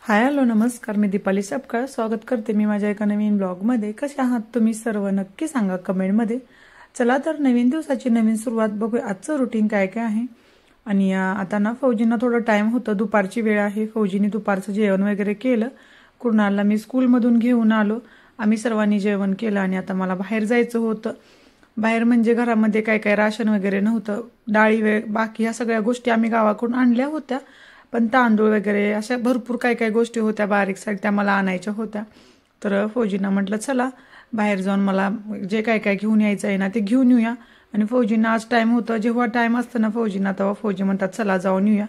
Hi hello नमस्कार, मी दीपाली सपकाळ स्वागत करते मी माझ्या एका नवीन ब्लॉगमध्ये। कसे आहात तुम्ही सर्व नक्की सांगा कमेंटमध्ये। चला तर नवीन दिवसाची नवीन सुरुवात बघूया। आजचं रुटीन काय काय आहे। आणि आता ना फौजींना थोडं टाइम होतं, दुपारची वेळ आहे। फौजींनी दुपारचं जेवण वगैरे केलं, कुणालला मी स्कूलमधून घेऊन आलो, आम्ही सर्वांनी जेवण केलं आणि आता मला बाहेर जायचं होतं। बाहेर म्हणजे घरामध्ये काय काय राशन वगैरे नव्हतं, डाळी बाकी ह्या सगळ्या गोष्टी आम्ही गावाकडून आणल्या होत्या, पण तांदूळ वगैरे अशा भरपूर काय काय गोष्टी होत्या बारीक साईड, त्या मला आणायच्या होत्या। तर फौजींना म्हटलं चला बाहेर जाऊन मला जे काय काय घेऊन यायचं आहे ना ते घेऊन येऊया। आणि फौजींना आज टाइम होतं, जेव्हा टाइम असतं ना फौजींना तेव्हा फौजी म्हणतात चला जाऊन येऊया,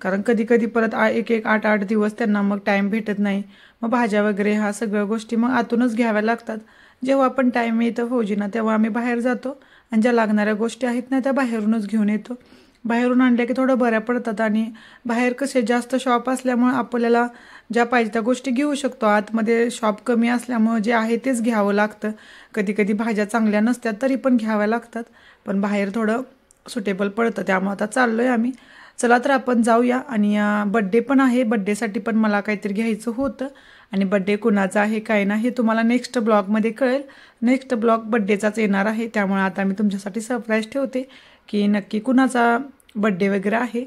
कारण कधी कधी परत एक 8 दिवस त्यांना मग टाइम भेटत नाही। मग भाज्या वगैरे ह्या सगळ्या गोष्टी मग आतूनच घ्याव्या लागतात। जेव्हा पण टाइम येतो फौजींना तेव्हा आम्ही बाहेर जातो आणि ज्या लागणाऱ्या गोष्टी आहेत ना त्या बाहेरूनच घेऊन येतो। बाहेरून आणल्या की थोडं बऱ्या पडतात आणि बाहेर कसे जास्त शॉप असल्यामुळे आपल्याला ज्या पाहिजे त्या गोष्टी घेऊ शकतो। आतमध्ये शॉप कमी असल्यामुळे जे आहे तेच घ्यावं लागतं। कधी कधी भाज्या चांगल्या नसतात तरी पण घ्याव्या लागतात, पण बाहेर थोडं सुटेबल पडतं, त्यामुळे आता चाललोय आम्ही। चला तर आपण जाऊया। आणि बड्डे पण आहे, बड्डेसाठी पण मला काहीतरी घ्यायचं होतं आणि बड्डे कुणाचा आहे काय ना हे तुम्हाला नेक्स्ट ब्लॉगमध्ये कळेल। नेक्स्ट ब्लॉग बड्डेचाच येणार आहे, त्यामुळे आता मी तुमच्यासाठी सरप्राईज ठेवते की नक्की कुणाचा बड्डे वगैरे आहे।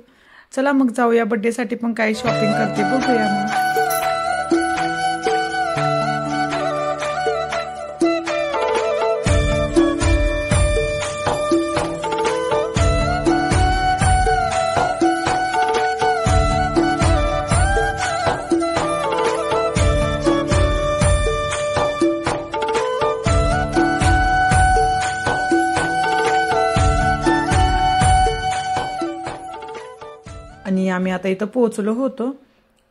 चला मग जाऊया, बड्डेसाठी पण काही शॉपिंग करते बघूया मग। आणि आम्ही आता इथं पोहोचलो होतो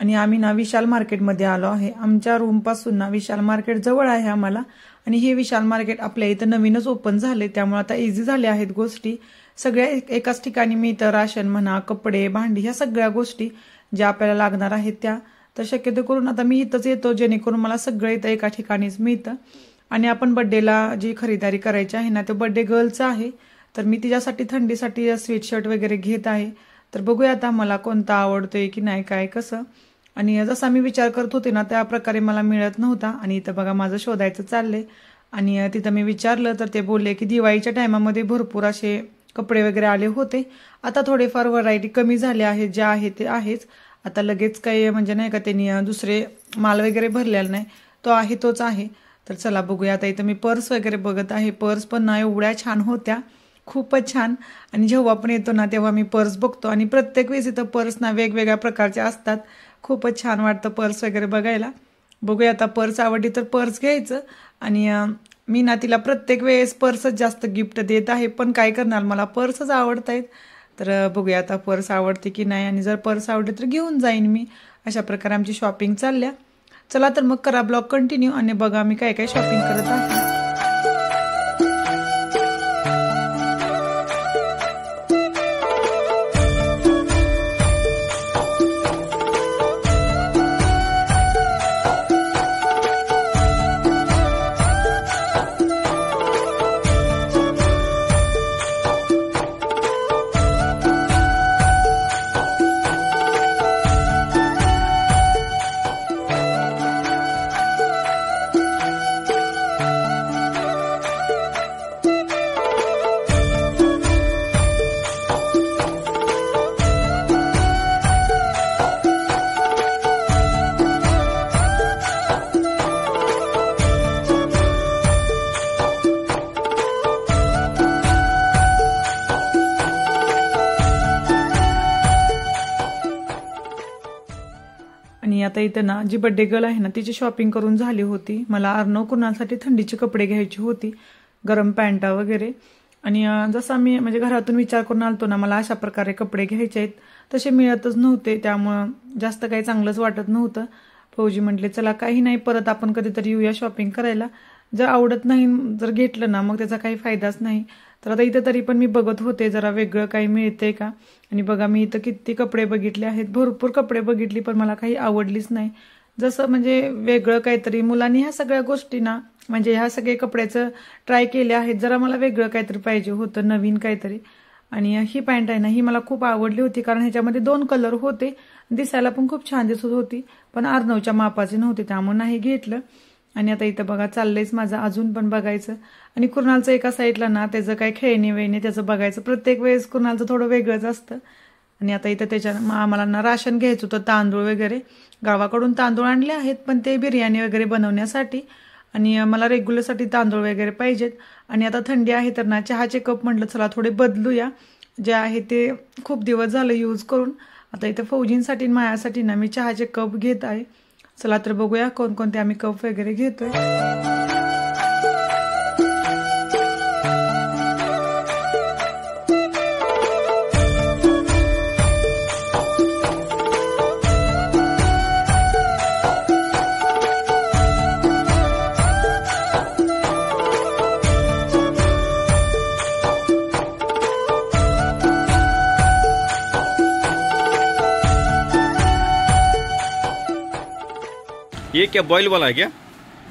आणि आम्ही ना विशाल मार्केटमध्ये आलो आहे। आमच्या रूमपासून ना विशाल मार्केट जवळ आहे आम्हाला, आणि हे विशाल मार्केट आपल्या इथं नवीनच ओपन झाले, त्यामुळे आता इझी झाल्या आहेत गोष्टी सगळ्या एकाच ठिकाणी मिळतं। राशन म्हणा, कपडे, भांडी, ह्या सगळ्या गोष्टी ज्या आपल्याला लागणार आहेत त्या। तर शक्यतो करून आता मी इथंच येतो जेणेकरून मला सगळं इथं एका ठिकाणीच मिळतं। आणि आपण बड्डेला जी खरेदी करायची आहे ना ते बड्डे गर्लचं आहे, तर मी तिच्यासाठी थंडीसाठी स्वेटशर्ट वगैरे घेत आहे। तर बघूया आता मला कोणता आवडतोय की नाही काय कसं। आणि जसा मी विचार करत होते ना त्या प्रकारे मला मिळत नव्हता, आणि इथं बघा माझं शोधायचं चाललंय। आणि तिथं मी विचारलं तर ते बोलले की दिवाळीच्या टायमामध्ये भरपूर असे कपडे वगैरे आले होते, आता थोडेफार व्हरायटी कमी झाले आहेत, जे आहे ते आहेच। आता लगेच काही म्हणजे नाही का त्यांनी दुसरे माल वगैरे भरलेला नाही, तो आहे तोच आहे। तर चला बघूया। आता इथं मी पर्स वगैरे बघत आहे, पर्स पण ना एवढ्या छान होत्या, खूपच छान। आणि जेव्हा पण येतो ना तेव्हा मी पर्स बघतो, आणि प्रत्येक वेळेस इथं पर्स ना वेगवेगळ्या प्रकारचे असतात, खूपच छान वाटतं पर्स वगैरे बघायला। बघूया आता पर्स आवडली तर पर्स घ्यायचं। आणि मी ना तिला प्रत्येक वेळेस पर्सच जास्त गिफ्ट देत आहे, पण काय करणार मला पर्सच आवडत आहेत। तर बघूया आता पर्स आवडते की नाही, आणि जर पर्स आवडली तर घेऊन जाईन मी। अशा प्रकारे आमची शॉपिंग चालल्या। चला तर मग करा ब्लॉग कंटिन्यू आणि बघा मी काय काय शॉपिंग करत आहे। आणि आता इथं ना जी बड्डे गर्ल आहे ना तिची शॉपिंग करून झाली होती। मला अर्णव कुणासाठी थंडीचे कपडे घ्यायची होती, गरम पॅन्टा वगैरे। आणि जसा मी म्हणजे घरातून विचार करून आलतो ना मला अशा प्रकारे कपडे घ्यायचे आहेत, तसे मिळतच नव्हते, त्यामुळं जास्त काही चांगलंच वाटत नव्हतं। फौजी म्हटले चला काही नाही, परत आपण कधीतरी येऊया शॉपिंग करायला, जर आवडत नाही जर घेतलं ना मग त्याचा काही फायदाच नाही। तर आता इथं तरी पण मी बघत होते जरा वेगळं काही मिळते का। आणि बघा मी इथं किती कपडे बघितले आहेत, भरपूर कपडे बघितली, पण मला काही आवडलीच नाही। जसं म्हणजे वेगळं काहीतरी मुलांनी ह्या सगळ्या गोष्टी ना म्हणजे ह्या सगळे कपड्याचं ट्राय केले आहेत, जरा मला वेगळं काहीतरी पाहिजे होतं, नवीन काहीतरी। आणि ही पॅन्ट आहे ना, ही मला खूप आवडली होती कारण ह्याच्यामध्ये 2 कलर होते, दिसायला पण खूप छान दिसत होती, पण अर्णवच्या मापाची नव्हती त्यामुळे नाही घेतलं. आणि आता इथं बघा चाललंयच माझं अजून पण बघायचं. आणि कुणालचं एका साईडला ना त्याचं काय खेळणी वेळणी त्याचं बघायचं. प्रत्येक वेळेस कुणालचं थोडं वेगळंच असतं. आणि आता इथं त्याच्या आम्हाला ना राशन घ्यायचं होतं, तांदूळ वगैरे. गावाकडून तांदूळ आणले आहेत पण ते बिर्याणी वगैरे बनवण्यासाठी, आणि मला रेग्युलरसाठी तांदूळ वगैरे पाहिजेत. आणि आता थंडी आहे तर ना चहाचे कप म्हटलं चला थोडे बदलूया, जे आहे ते खूप दिवस झालं यूज करून. आता इथं फौजींसाठी माझ्यासाठी ना मी चहाचे कप घेत आहे. चला तर बघूया कोणकोणते आम्ही कप वगैरे घेतोय. ये क्या बॉयल वाला है क्या,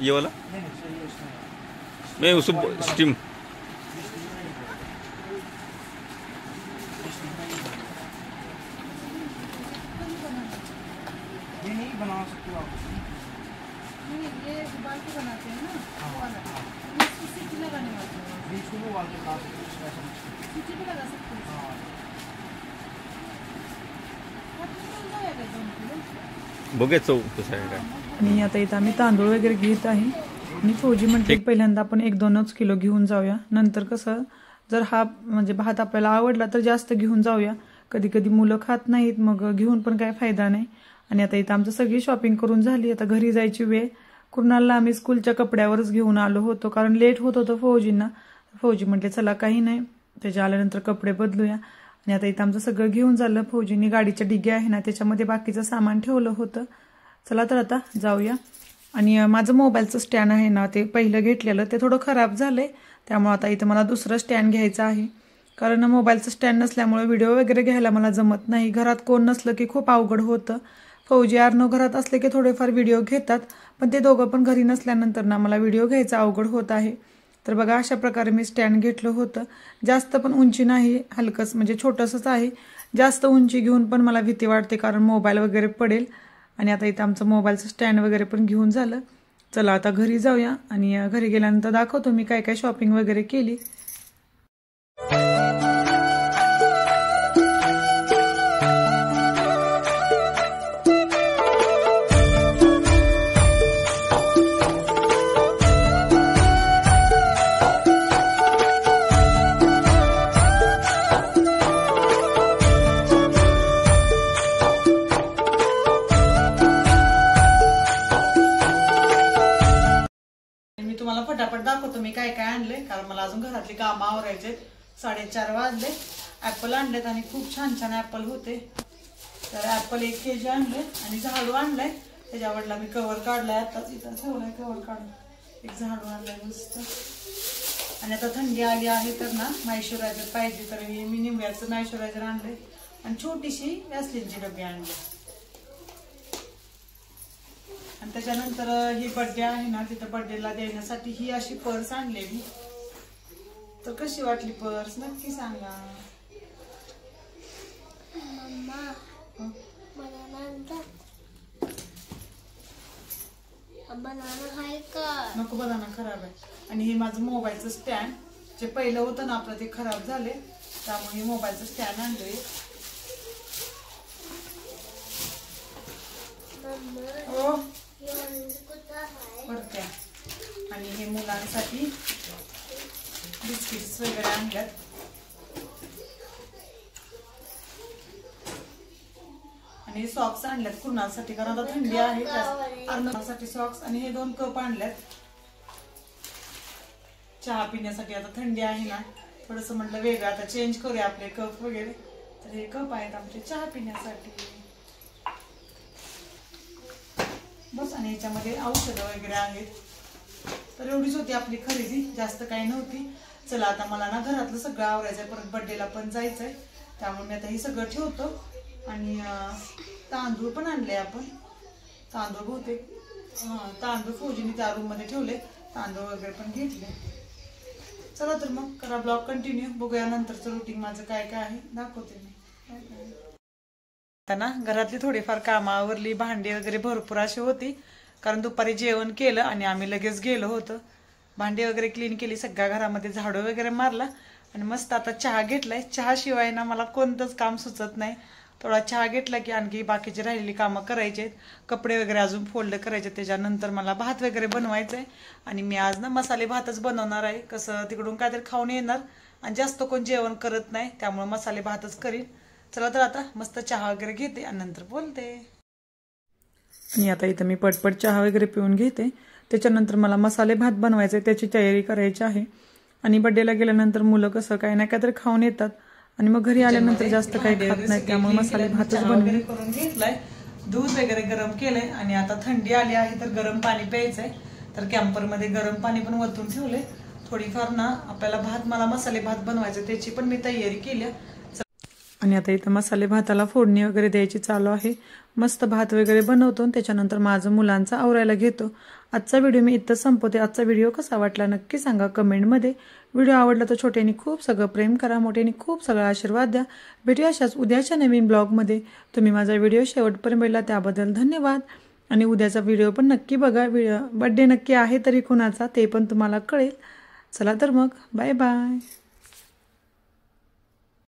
ये वाला? मैं उसको स्टीम ये नहीं बना सकते आप। ये बाल्टी बनाते हैं ना, वो वाला। इसको सीटी लगाने वाला है। बीच में वो वाल के पास ऐसा सीटी भी लगा सकते हैं। हाँ बघे चव कसं आहे काय. आणि आता इथं आम्ही तांदूळ वगैरे घेत आहे. आणि फौजी म्हटले पहिल्यांदा आपण 1-2च किलो घेऊन जाऊया, नंतर कसं जर हा म्हणजे भात आपल्याला आवडला तर जास्त घेऊन जाऊया. कधी कधी मुलं खात नाहीत, मग घेऊन पण काय फायदा नाही. आणि आता इथं आमचं सगळी शॉपिंग करून झाली, आता घरी जायची वेळ. कुणालला आम्ही स्कूलच्या कपड्यावरच घेऊन आलो होतो कारण लेट होत होतं फौजींना. फौजी म्हटले चला काही नाही, त्याच्या आल्यानंतर कपडे बदलूया. आणि आता इथं आमचं सगळं घेऊन झालं. फौजींनी गाडीच्या डिग्या आहे ना त्याच्यामध्ये बाकीचं सामान ठेवलं होतं. चला तर आता जाऊया. आणि माझं मोबाईलचं स्टँड आहे ना ते पहिलं घेतलेलं ते थोडं खराब झालंय, त्यामुळे आता इथं मला दुसरं स्टँड घ्यायचं आहे. कारण मोबाईलचं स्टँड नसल्यामुळे व्हिडिओ वगैरे घ्यायला मला जमत नाही. घरात कोण नसलं की खूप अवघड होतं. फौजी अर्णव घरात असले की थोडेफार व्हिडिओ घेतात, पण ते दोघं पण घरी नसल्यानंतर ना मला व्हिडिओ घ्यायचा अवघड होत आहे. तर बघा अशा प्रकारे मी स्टँड घेतलं होतं. जास्त पण उंची नाही, हलकंच म्हणजे छोटंसंच आहे. जास्त उंची घेऊन पण मला भीती वाटते कारण मोबाईल वगैरे पडेल. आणि आता इथं आमचं मोबाईलचं स्टँड वगैरे पण घेऊन झालं. चला आता घरी जाऊया आणि घरी गेल्यानंतर दाखवतो मी काय काय शॉपिंग वगैरे केली. तुम्हाला फटाफट दाखवतो मी काय काय आणले, कारण मला अजून घरातली कामं आवरायचे. 4:30 वाजले. ऍपल आणलेत आणि खूप छान छान ऍपल होते. तर ऍपल 1 kg आणले आणि झाडू आणलाय. त्याच्या वडला मी कव्हर काढलाय, आताच इथं ठेवलाय कव्हर काढून. एक झाडू आणलाय मस्त. आणि आता थंडी आली आहे तर ना मॉइश्चरायझर पाहिजे, तर मी निंब्याचं मॉइश्चरायझर आणले आणि छोटीशी वॅसलीनची डबी आणली. आणि त्याच्यानंतर ही बर्थडे आहे ना, तिथं बर्थडेला देण्यासाठी ही अशी पर्स आणलेली. तर कशी वाटली पर्स नक्की सांगा. नको, बनाना खराब आहे. आणि हे माझं मोबाईलचं स्टँड, जे पहिलं होतं ना आपलं ते खराब झाले, त्यामुळे मोबाईलचं स्टँड आणलंय. हो बरं. आणि हे मुलांसाठी बिस्किट्स वगैरे आणल्यात. आणि सॉक्स आणल्यात कुणासाठी, कारण आता थंडी आहे अर्णवसाठी सॉक्स. आणि हे 2 कप आणल्यात चहा पिण्यासाठी. आता थंडी आहे ना, थोडंसं म्हटलं वेगळं आता चेंज करूया आपले कप वगैरे. तर हे कप आहेत आमचे चहा पिण्यासाठी बस. आणि याच्यामध्ये औषधं वगैरे आहेत. तर एवढीच होती आपली खरेदी, जास्त काही नव्हती. चला आता मला ना घरातलं सगळं आवरायचंय, परत बर्थडेला पण जायचंय, त्यामुळे मी आता हे सगळं ठेवतो. आणि तांदूळ पण आणले आपण. तांदूळ बहुतेक तांदूळ फौजीने त्या रूम मध्ये ठेवले. तांदूळ वगैरे पण घेतले. चला तर मग करा ब्लॉग कंटिन्यू. बघूया नंतरचं रुटीन माझं काय काय आहे दाखवते मी. आता ना घरातली थोडीफार कामं आवरली, भांडी वगैरे भरपूर अशी होती कारण दुपारी जेवण केलं आणि आम्ही लगेच गेलो होतो. भांडी वगैरे क्लीन केली, सगळ्या घरामध्ये झाडू वगैरे मारला आणि मस्त आता चहा घेतलाय. चहा शिवाय ना मला कोणतंच काम सुचत नाही. थोडा चहा घेतला की आणखी बाकीची राहिलेली कामं करायची आहेत. कपडे वगैरे अजून फोल्ड करायचे. त्याच्यानंतर मला भात वगैरे बनवायचं आहे आणि मी आज ना मसाले भातच बनवणार आहे. कसं तिकडून काहीतरी खाऊन येणार आणि जास्त कोण जेवण करत नाही, त्यामुळे मसाले भातच करीन. चला तर आता मस्त चहा वगैरे घेते आणि नंतर बोलते. आणि आता इथं मी पटपट चहा वगैरे पिऊन घेते. त्याच्यानंतर मला मसाले भात बनवायचे, त्याची तयारी करायची आहे. आणि बड्डेला गेल्यानंतर मुलं कसं काही ना काहीतरी खाऊन येतात आणि मग घरी आल्यानंतर जास्त काही खात नाही, त्यामुळे मसाले भातच बनवून करून घेतलाय. दूध वगैरे गरम केलंय आणि आता थंडी आली आहे तर गरम पाणी प्यायचंय. तर कॅम्परमध्ये गरम पाणी पण वरतून ठेवले. थोडीफार ना आपल्याला मला मसाले भात बनवायचं, त्याची पण मी तयारी केली. आणि आता इथं मसाले भाताला फोडणी वगैरे द्यायची चालू आहे. मस्त भात वगैरे बनवतो आणि त्याच्यानंतर माझं मुलांचा आवरायला घेतो. आजचा व्हिडिओ मी इथं संपवते. आजचा व्हिडिओ कसा वाटला नक्की सांगा कमेंटमध्ये. व्हिडिओ आवडला तर छोट्यानी खूप सगळं प्रेम करा, मोठ्यानी खूप सगळा आशीर्वाद द्या. भेटूया अशाच उद्याच्या नवीन ब्लॉगमध्ये. तुम्ही माझा व्हिडिओ शेवटपर्यंत बघितला त्याबद्दल धन्यवाद. आणि उद्याचा व्हिडिओ पण नक्की बघा. बड्डे नक्की आहे तरी कुणाचा ते पण तुम्हाला कळेल. चला तर मग बाय बाय.